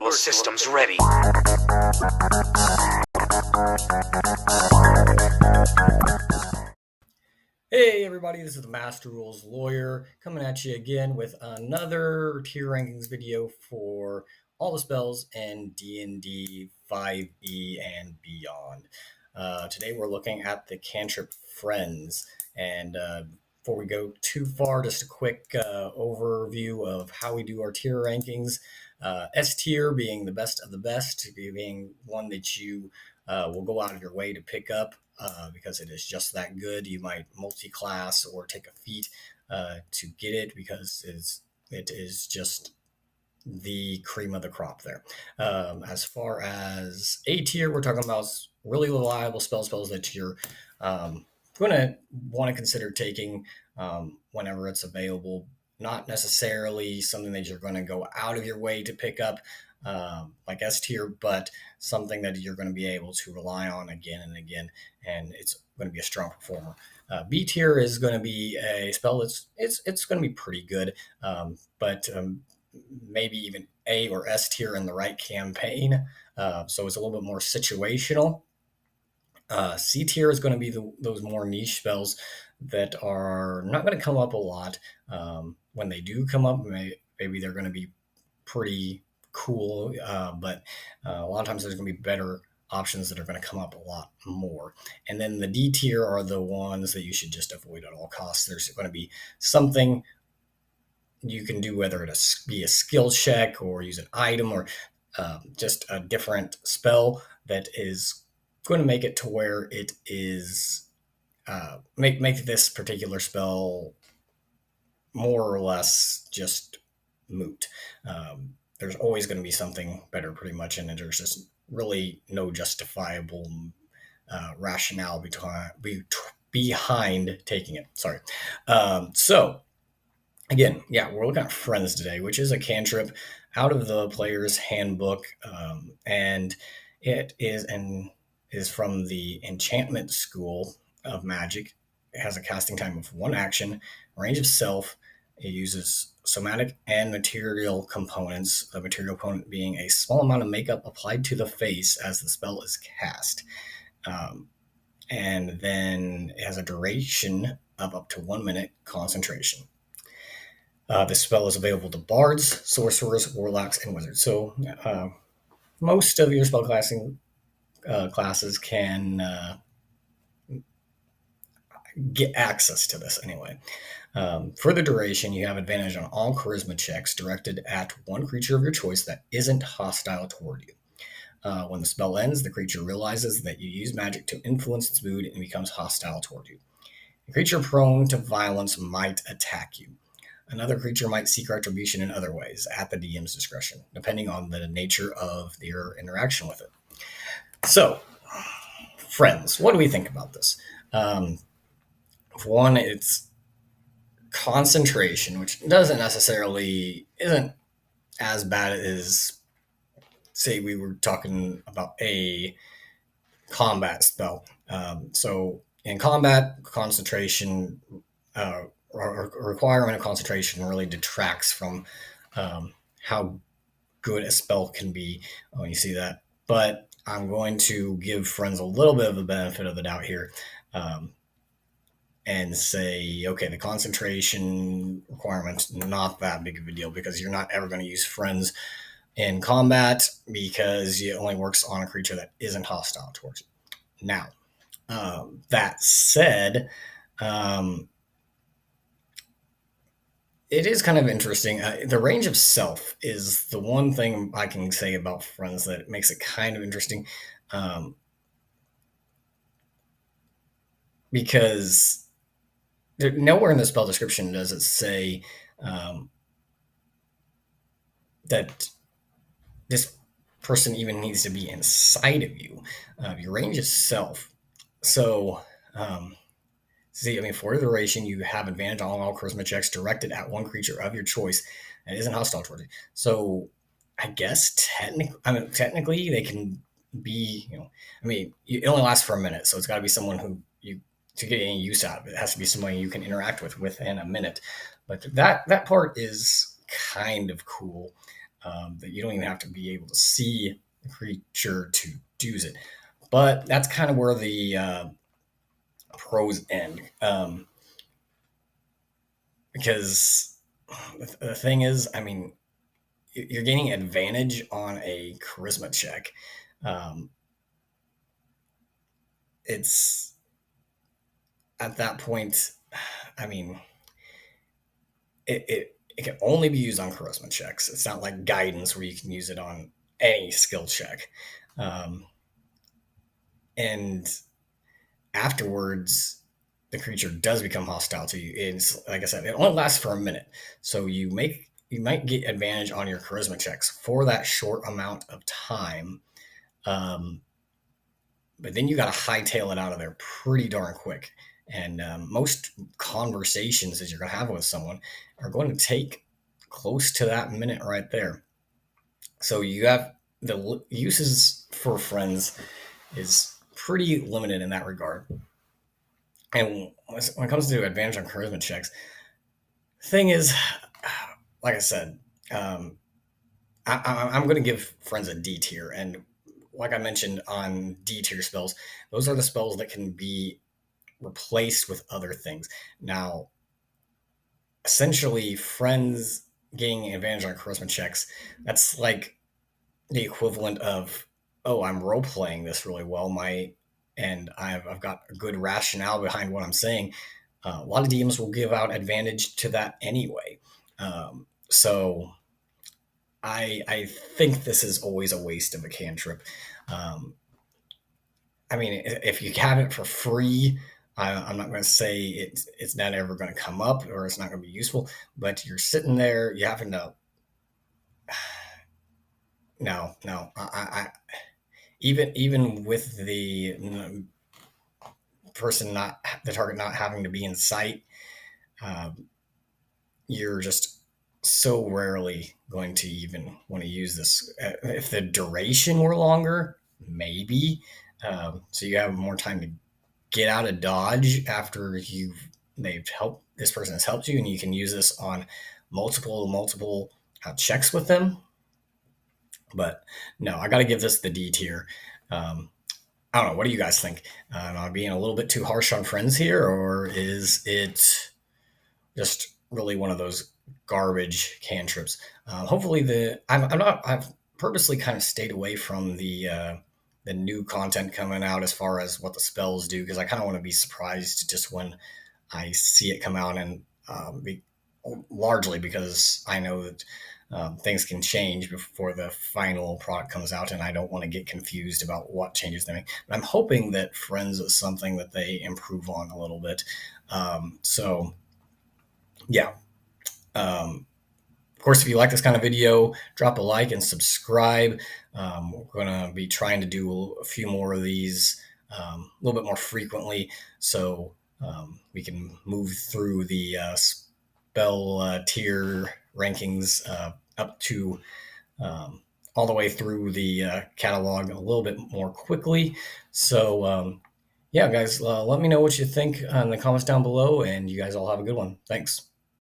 All systems ready. Hey everybody, this is the Master Rules Lawyer coming at you again with another tier rankings video for all the spells in D&D 5e and beyond. Today we're looking at the cantrip Friends, and before we go too far, just a quick overview of how we do our tier rankings. S tier being the best of the best, being one that you will go out of your way to pick up because it is just that good. You might multi-class or take a feat to get it because it is just the cream of the crop there. As far as A tier, we're talking about really reliable spells that you're going to want to consider taking whenever it's available. Not necessarily something that you're going to go out of your way to pick up like S tier, but something that you're going to be able to rely on again and again, and it's going to be a strong performer. B tier is going to be a spell that's it's going to be pretty good, but maybe even A or S tier in the right campaign. So it's a little bit more situational. C tier is going to be those more niche spells that are not going to come up a lot. When they do come up, maybe they're going to be pretty cool, but a lot of times there's going to be better options that are going to come up a lot more. And then the D tier are the ones that you should just avoid at all costs. There's going to be something you can do, whether it be a skill check or use an item or just a different spell that is going to make it to where it is make this particular spell more or less just moot. There's always going to be something better pretty much, and there's just really no justifiable rationale behind taking it. Sorry. So again, yeah, we're looking at Friends today, which is a cantrip out of the player's handbook, and it is from the Enchantment School of Magic. It has a casting time of 1 action, range of self. It uses somatic and material components, the material component being a small amount of makeup applied to the face as the spell is cast. And then it has a duration of up to 1 minute concentration. This spell is available to bards, sorcerers, warlocks, and wizards. So most of your spellcasting classes can get access to this anyway. For the duration, you have advantage on all charisma checks directed at one creature of your choice that isn't hostile toward you. When the spell ends, the creature realizes that you use magic to influence its mood and becomes hostile toward you. A creature prone to violence might attack you. Another creature might seek retribution in other ways at the DM's discretion, depending on the nature of your interaction with it. So, Friends, what do we think about this? For one, it's concentration, which isn't as bad as, say, we were talking about a combat spell. So in combat, concentration or requirement of concentration really detracts from how good a spell can be when you see that. But I'm going to give Friends a little bit of the benefit of the doubt here. And say, okay, the concentration requirement's not that big of a deal because you're not ever going to use Friends in combat because it only works on a creature that isn't hostile towards you. Now, that said, it is kind of interesting. The range of self is the one thing I can say about Friends that makes it kind of interesting, because nowhere in the spell description does it say that this person even needs to be inside of you. Your range is self. So, for the duration, you have advantage on all charisma checks directed at one creature of your choice that isn't hostile towards you. So, I guess technically they can be, it only lasts for a minute, so it's got to be someone who to get any use out of it. It has to be somebody you can interact with within a minute. But that part is kind of cool. that you don't even have to be able to see the creature to use it. But that's kind of where the pros end. Because the thing is, I mean, you're gaining advantage on a charisma check. Um, it's at that point, I mean, it can only be used on charisma checks. It's not like guidance where you can use it on any skill check. Um, and afterwards, the creature does become hostile to you. It's like I said, it only lasts for a minute, so you might get advantage on your charisma checks for that short amount of time. Um, but then you got to hightail it out of there pretty darn quick. And most conversations that you're going to have with someone are going to take close to that minute right there. So you have the uses for friends is pretty limited in that regard. And when it comes to advantage on charisma checks, thing is, like I said, um, I'm going to give friends a D tier. And like I mentioned on D tier spells, those are the spells that can be replaced with other things. Now, essentially, friends getting advantage on charisma checks, that's like the equivalent of, oh, I'm role playing this really well. And I've got a good rationale behind what I'm saying. A lot of DMs will give out advantage to that anyway. So I think this is always a waste of a cantrip. Um, I mean, if you have it for free, I'm not going to say it's not ever going to come up or it's not going to be useful, but you're sitting there, you having to. No, even with the person not the target not having to be in sight, um, you're just so rarely going to even want to use this. If the duration were longer, maybe. So you have more time to get out of dodge after they've helped this person has helped you, and you can use this on multiple checks with them. But no, I got to give this the D tier. I don't know. What do you guys think? Am I being a little bit too harsh on friends here, or is it just really one of those garbage cantrips? Hopefully, I'm not. I've purposely kind of stayed away from the new content coming out as far as what the spells do, because I kind of want to be surprised just when I see it come out, and largely because I know that things can change before the final product comes out, and I don't want to get confused about what changes they make. But I'm hoping that Friends is something that they improve on a little bit. So, yeah. Of course, if you like this kind of video, drop a like and subscribe. We're going to be trying to do a few more of these a little bit more frequently, so we can move through the spell tier rankings up to all the way through the catalog a little bit more quickly. So, yeah, guys, let me know what you think in the comments down below, and you guys all have a good one. Thanks.